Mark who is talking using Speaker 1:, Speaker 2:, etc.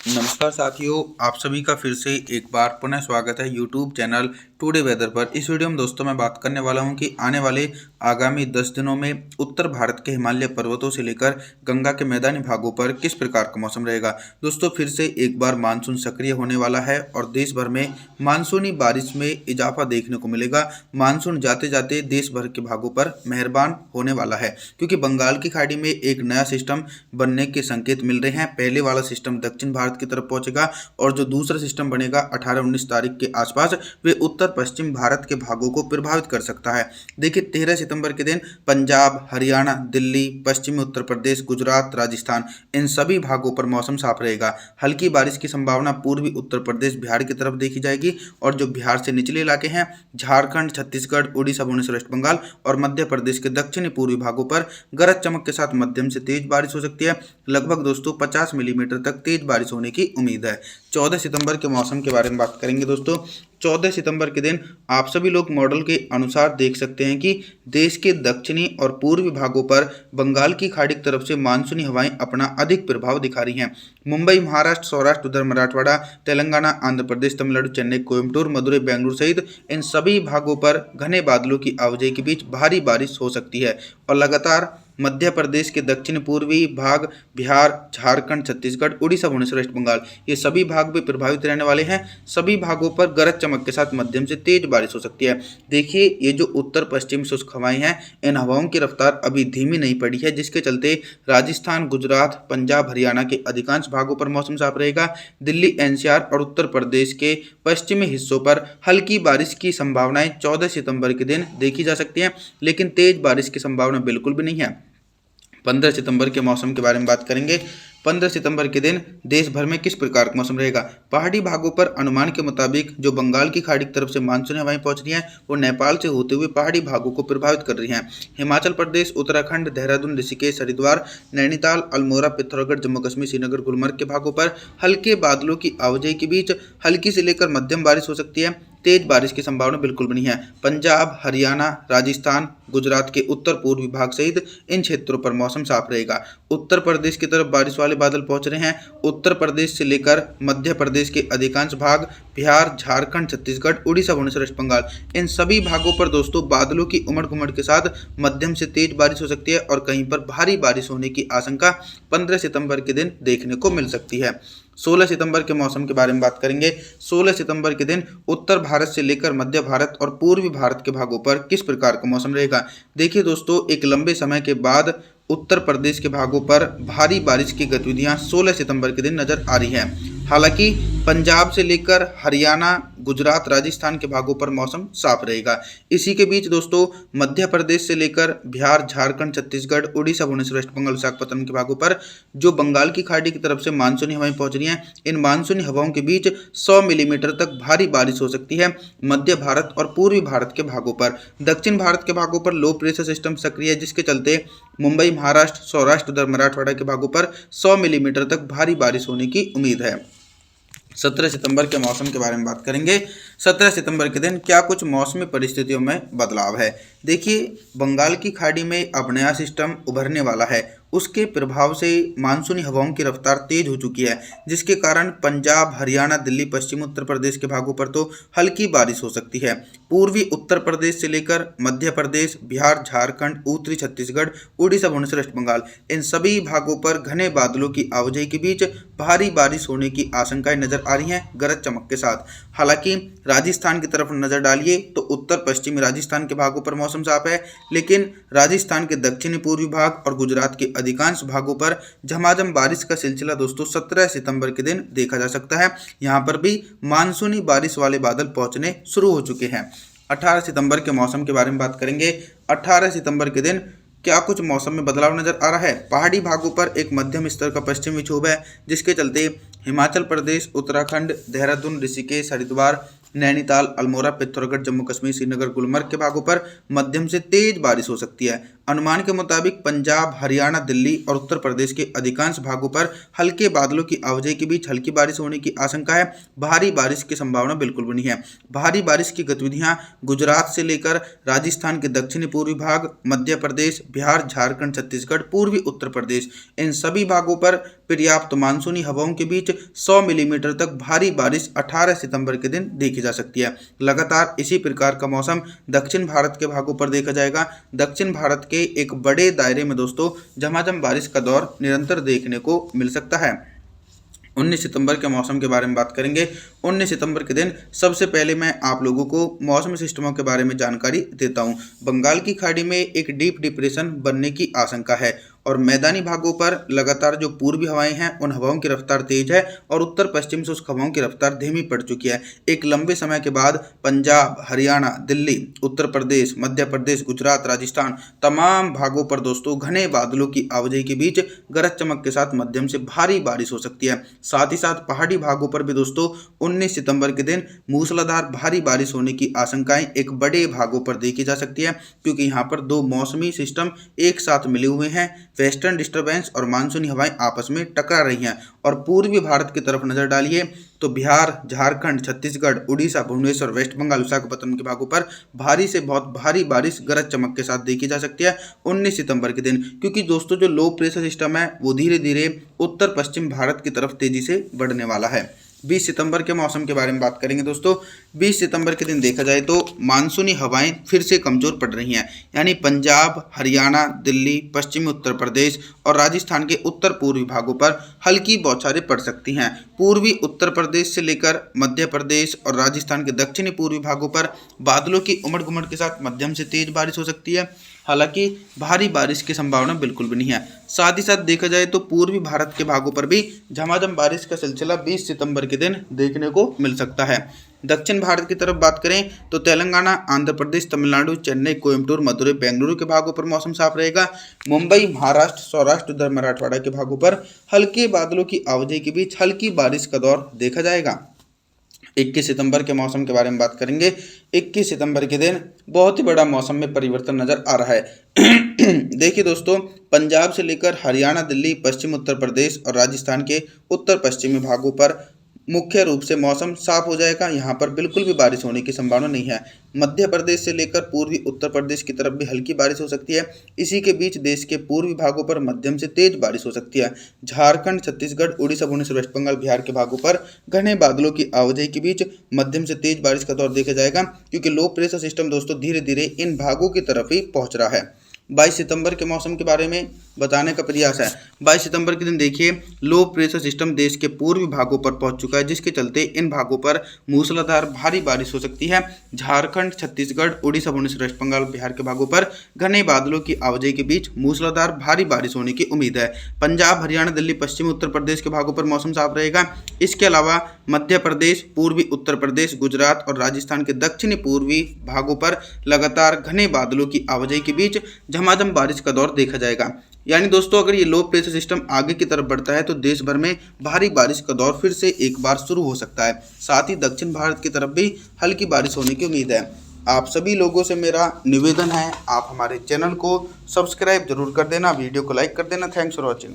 Speaker 1: नमस्कार साथियों, आप सभी का फिर से एक बार पुनः स्वागत है यूट्यूब चैनल टुडे वेदर पर। इस वीडियो में दोस्तों मैं बात करने वाला हूं कि आने वाले आगामी 10 दिनों में उत्तर भारत के हिमालय पर्वतों से लेकर गंगा के मैदानी भागों पर किस प्रकार का मौसम रहेगा। दोस्तों फिर से एक बार मानसून सक्रिय होने वाला है और देश भर में मानसूनी बारिश में इजाफा देखने को मिलेगा। मानसून जाते जाते देश भर के भागों पर मेहरबान होने वाला है, क्योंकि बंगाल की खाड़ी में एक नया सिस्टम बनने के संकेत मिल रहे हैं। पहले वाला सिस्टम दक्षिण भारत की तरफ पहुंचेगा और जो दूसरा सिस्टम बनेगा 18-19 तारीख के आसपास वे उत्तर पश्चिम भारत के भागों को प्रभावित कर सकता है। देखिए 13 सितंबर के दिन पंजाब, हरियाणा, दिल्ली, पश्चिमी उत्तर प्रदेश, गुजरात, राजस्थान इन सभी भागों पर मौसम साफ रहेगा। हल्की बारिश की संभावना पूर्वी उत्तर प्रदेश, बिहार की तरफ देखी जाएगी और जो बिहार से निचले इलाके हैं झारखंड, छत्तीसगढ़, उड़ीसा, भुवनेश्वर, वेस्ट बंगाल और मध्य प्रदेश के दक्षिणी पूर्वी भागों पर गरज चमक के साथ मध्यम से तेज बारिश हो सकती है। लगभग दोस्तों 50 मिलीमीटर तक तेज बारिश होने की उम्मीद है। 14 सितंबर के मौसम के बारे में बात करेंगे दोस्तों। 14 सितंबर के दिन आप सभी लोग मॉडल के अनुसार देख सकते हैं कि देश के दक्षिणी और पूर्वी भागों पर बंगाल की खाड़ी की तरफ से मानसूनी हवाएं अपना अधिक प्रभाव दिखा रही हैं। मुंबई, महाराष्ट्र, सौराष्ट्र, उधर मराठवाड़ा, तेलंगाना, आंध्र प्रदेश, तमिलनाडु, चेन्नई, कोयम्बटूर, मदुरई, बेंगलुरु सहित इन सभी भागों पर घने बादलों की आवाजाही के बीच भारी बारिश हो सकती है और लगातार मध्य प्रदेश के दक्षिण पूर्वी भाग, बिहार, झारखंड, छत्तीसगढ़, उड़ीसा, भुवनेश्वर, वेस्ट बंगाल ये सभी भाग भी प्रभावित रहने वाले हैं। सभी भागों पर गरज चमक के साथ मध्यम से तेज बारिश हो सकती है। देखिए ये जो उत्तर पश्चिम शुष्क हवाएं हैं, इन हवाओं की रफ्तार अभी धीमी नहीं पड़ी है, जिसके चलते राजस्थान, गुजरात, पंजाब, हरियाणा के अधिकांश भागों पर मौसम साफ रहेगा। दिल्ली, एनसीआर और उत्तर प्रदेश के पश्चिमी हिस्सों पर हल्की बारिश की संभावनाएं 14 सितंबर के दिन देखी जा सकती हैं, लेकिन तेज बारिश की संभावना बिल्कुल भी नहीं है। 15 सितंबर के मौसम के बारे में बात करेंगे। 15 सितंबर के दिन देश भर में किस प्रकार का मौसम रहेगा। पहाड़ी भागों पर अनुमान के मुताबिक जो बंगाल की खाड़ी की तरफ से मानसूनी हवाएं पहुंच रही हैं वो नेपाल से होते हुए पहाड़ी भागों को प्रभावित कर रही हैं। हिमाचल प्रदेश, उत्तराखंड, देहरादून, ऋषिकेश, हरिद्वार, नैनीताल, अल्मोड़ा, पिथौरागढ़, जम्मू कश्मीर, श्रीनगर, गुलमर्ग के भागों पर हल्के बादलों की आवाजाही के बीच हल्की से लेकर मध्यम बारिश हो सकती है। तेज बारिश की संभावना बिल्कुल नहीं है। पंजाब, हरियाणा, राजस्थान, गुजरात के उत्तर पूर्वी भाग सहित इन क्षेत्रों पर मौसम साफ रहेगा। उत्तर प्रदेश की तरफ बारिश वाले बादल पहुंच रहे हैं। उत्तर प्रदेश से लेकर मध्य प्रदेश के अधिकांश भाग, बिहार, झारखंड, छत्तीसगढ़, उड़ीसा, भुवनेश्वर, वेस्ट बंगाल इन सभी भागों पर दोस्तों बादलों की उमड़ घुमड़ के साथ मध्यम से तेज बारिश हो सकती है और कहीं पर भारी बारिश होने की आशंका 15 सितंबर के दिन देखने को मिल सकती है। 16 सितंबर के मौसम के बारे में बात करेंगे। 16 सितंबर के दिन उत्तर भारत से लेकर मध्य भारत और पूर्वी भारत के भागों पर किस प्रकार का मौसम रहेगा। देखिए दोस्तों एक लंबे समय के बाद उत्तर प्रदेश के भागों पर भारी बारिश की गतिविधियां 16 सितंबर के दिन नजर आ रही हैं। हालांकि पंजाब से लेकर हरियाणा, गुजरात, राजस्थान के भागों पर मौसम साफ रहेगा। इसी के बीच दोस्तों मध्य प्रदेश से लेकर बिहार, झारखंड, छत्तीसगढ़, उड़ीसा, भुवनेश्वर, वेस्ट बंगाल, विशाखापत्तनम के भागों पर जो बंगाल की खाड़ी की तरफ से मानसूनी हवाएं पहुंच रही हैं, इन मानसूनी हवाओं के बीच 100 मिलीमीटर तक भारी बारिश हो सकती है। मध्य भारत और पूर्वी भारत के भागों पर, दक्षिण भारत के भागों पर लो प्रेशर सिस्टम सक्रिय है, जिसके चलते मुंबई, महाराष्ट्र, सौराष्ट्र, उधर मराठवाड़ा के भागों पर 100 मिलीमीटर तक भारी बारिश होने की उम्मीद है। 17 सितंबर के मौसम के बारे में बात करेंगे। 17 सितंबर के दिन क्या कुछ मौसमी परिस्थितियों में बदलाव है। देखिए बंगाल की खाड़ी में अब नया सिस्टम उभरने वाला है। उसके प्रभाव से मानसूनी हवाओं की रफ्तार तेज हो चुकी है, जिसके कारण पंजाब, हरियाणा, दिल्ली, पश्चिम उत्तर प्रदेश के भागों पर तो हल्की बारिश हो सकती है। पूर्वी उत्तर प्रदेश से लेकर मध्य प्रदेश, बिहार, झारखंड, उत्तरी छत्तीसगढ़, उड़ीसा, भुवनेश्वर, वेस्ट बंगाल इन सभी भागों पर घने बादलों की आवाजाही के बीच भारी बारिश होने की आशंकाएं नजर आ रही हैं गरज चमक के साथ। हालांकि राजस्थान की तरफ नजर डालिए तो उत्तर पश्चिमी राजस्थान के भागों पर मौसम साफ है, लेकिन राजस्थान के दक्षिणी पूर्वी भाग और गुजरात के अधिकांश भागों पर झमाझम बारिश का सिलसिला दोस्तों 17 सितंबर के दिन देखा जा सकता है। यहां पर भी मानसूनी बारिश वाले बादल पहुंचने शुरू हो चुके हैं। 18 सितंबर के मौसम के बारे में बात करेंगे। 18 सितंबर के दिन क्या कुछ मौसम में बदलाव नजर आ रहा है। पहाड़ी भागों पर एक मध्यम स्तर का पश्चिमी विक्षोभ है, जिसके चलते हिमाचल प्रदेश, उत्तराखंड, देहरादून, ऋषिकेश, हरिद्वार, नैनीताल, अल्मोड़ा, पिथौरागढ़, जम्मू कश्मीर, श्रीनगर, गुलमर्ग के भागों पर मध्यम से तेज बारिश हो सकती है। अनुमान के मुताबिक पंजाब, हरियाणा, दिल्ली और उत्तर प्रदेश के अधिकांश भागों पर हल्के बादलों की आवाजाही के बीच हल्की बारिश होने की आशंका है। भारी बारिश की संभावना बिल्कुल बनी है। भारी बारिश की गतिविधियां गुजरात से लेकर राजस्थान के दक्षिणी पूर्वी भाग, मध्य प्रदेश, बिहार, झारखंड, छत्तीसगढ़, पूर्वी उत्तर प्रदेश, इन सभी भागों पर पर्याप्त मानसूनी हवाओं के बीच 100 मिलीमीटर तक भारी बारिश 18 सितंबर के दिन देखी जा सकती है। लगातार इसी प्रकार का मौसम दक्षिण भारत के भागों पर देखा जाएगा। दक्षिण भारत के एक बड़े दायरे में दोस्तों झमाझम बारिश का दौर निरंतर देखने को मिल सकता है। 19 सितंबर के मौसम के बारे में बात करेंगे। 19 सितंबर के दिन सबसे पहले मैं आप लोगों को मौसमी सिस्टमों के बारे में जानकारी देता हूं। बंगाल की खाड़ी में एक डीप डिप्रेशन बनने की आशंका है और मैदानी भागों पर लगातार जो पूर्वी हवाएं हैं उन हवाओं की रफ्तार तेज है और उत्तर पश्चिम से उस हवाओं की रफ्तार धीमी पड़ चुकी है। एक लंबे समय के बाद पंजाब, हरियाणा, दिल्ली, उत्तर प्रदेश, मध्य प्रदेश, गुजरात, राजस्थान, तमाम भागों पर दोस्तों घने बादलों की आवाजाही के बीच गरज चमक के साथ मध्यम से भारी बारिश हो सकती है। साथ ही साथ पहाड़ी भागों पर भी दोस्तों 19 सितंबर के दिन मूसलाधार भारी बारिश होने की आशंकाएं एक बड़े भागों पर देखी जा सकती है, क्योंकि यहाँ पर दो मौसमी सिस्टम एक साथ मिले हुए हैं। वेस्टर्न डिस्टर्बेंस और मानसूनी हवाएं आपस में टकरा रही हैं। और पूर्वी भारत की तरफ नजर डालिए तो बिहार, झारखंड, छत्तीसगढ़, उड़ीसा, भुवनेश्वर, वेस्ट बंगाल, विशाखापत्तनम के भागों पर भारी से बहुत भारी बारिश गरज चमक के साथ देखी जा सकती है 19 सितंबर के दिन, क्योंकि दोस्तों जो लो प्रेशर सिस्टम है वो धीरे धीरे उत्तर पश्चिम भारत की तरफ तेजी से बढ़ने वाला है। 20 सितंबर के मौसम के बारे में बात करेंगे दोस्तों। 20 सितंबर के दिन देखा जाए तो मानसूनी हवाएं फिर से कमजोर पड़ रही हैं, यानी पंजाब, हरियाणा, दिल्ली, पश्चिमी उत्तर प्रदेश और राजस्थान के उत्तर पूर्वी भागों पर हल्की बौछारें पड़ सकती हैं। पूर्वी उत्तर प्रदेश से लेकर मध्य प्रदेश और राजस्थान के दक्षिणी पूर्वी भागों पर बादलों की उमड़ घुमड़ के साथ मध्यम से तेज बारिश हो सकती है। हालांकि भारी बारिश की संभावना बिल्कुल भी नहीं है। साथ ही साथ देखा जाए तो पूर्वी भारत के भागों पर भी झमाझम बारिश का सिलसिला 20 सितंबर के दिन देखने को मिल सकता है। दक्षिण भारत की तरफ बात करें तो तेलंगाना, आंध्र प्रदेश, तमिलनाडु, चेन्नई, कोयम्बटूर, मदुरई, बेंगलुरु के भागों पर मौसम साफ रहेगा। मुंबई, महाराष्ट्र, सौराष्ट्र, उधर मराठवाड़ा के भागों पर हल्के बादलों की आवाजाही के बीच हल्की बारिश का दौर देखा जाएगा। 21 सितंबर के मौसम के बारे में बात करेंगे। 21 सितंबर के दिन बहुत ही बड़ा मौसम में परिवर्तन नजर आ रहा है। देखिए दोस्तों, पंजाब से लेकर हरियाणा, दिल्ली, पश्चिम उत्तर प्रदेश और राजस्थान के उत्तर पश्चिमी भागों पर मुख्य रूप से मौसम साफ हो जाएगा। यहाँ पर बिल्कुल भी बारिश होने की संभावना नहीं है। मध्य प्रदेश से लेकर पूर्वी उत्तर प्रदेश की तरफ भी हल्की बारिश हो सकती है। इसी के बीच देश के पूर्वी भागों पर मध्यम से तेज बारिश हो सकती है। झारखंड, छत्तीसगढ़, उड़ीसा, भुवनेश्वर, वेस्ट बंगाल, बिहार के भागों पर घने बादलों की आवाजाही के बीच मध्यम से तेज बारिश का दौर देखा जाएगा, क्योंकि लो प्रेशर सिस्टम दोस्तों धीरे धीरे इन भागों की तरफ ही पहुंच रहा है। 22 सितंबर के मौसम के बारे में बताने का प्रयास है। 22 सितंबर के दिन देखिए लो प्रेशर सिस्टम देश के पूर्वी भागों पर पहुंच चुका है, जिसके चलते इन भागों पर मूसलाधार भारी बारिश हो सकती है। झारखंड, छत्तीसगढ़, उड़ीसा, भुवनेश्वर, वेस्ट बंगाल, बिहार के भागों पर घने बादलों की आवाजाही के बीच मूसलाधार भारी बारिश होने की उम्मीद है। पंजाब, हरियाणा, दिल्ली, पश्चिमी उत्तर प्रदेश के भागों पर मौसम साफ रहेगा। इसके अलावा मध्य प्रदेश, पूर्वी उत्तर प्रदेश, गुजरात और राजस्थान के दक्षिणी पूर्वी भागों पर लगातार घने बादलों की आवाजाही के बीच झमाझम बारिश का दौर देखा जाएगा। यानी दोस्तों अगर ये लो प्रेशर सिस्टम आगे की तरफ बढ़ता है तो देश भर में भारी बारिश का दौर फिर से एक बार शुरू हो सकता है। साथ ही दक्षिण भारत की तरफ भी हल्की बारिश होने की उम्मीद है। आप सभी लोगों से मेरा निवेदन है, आप हमारे चैनल को सब्सक्राइब जरूर कर देना, वीडियो को लाइक कर देना। Thanks for watching.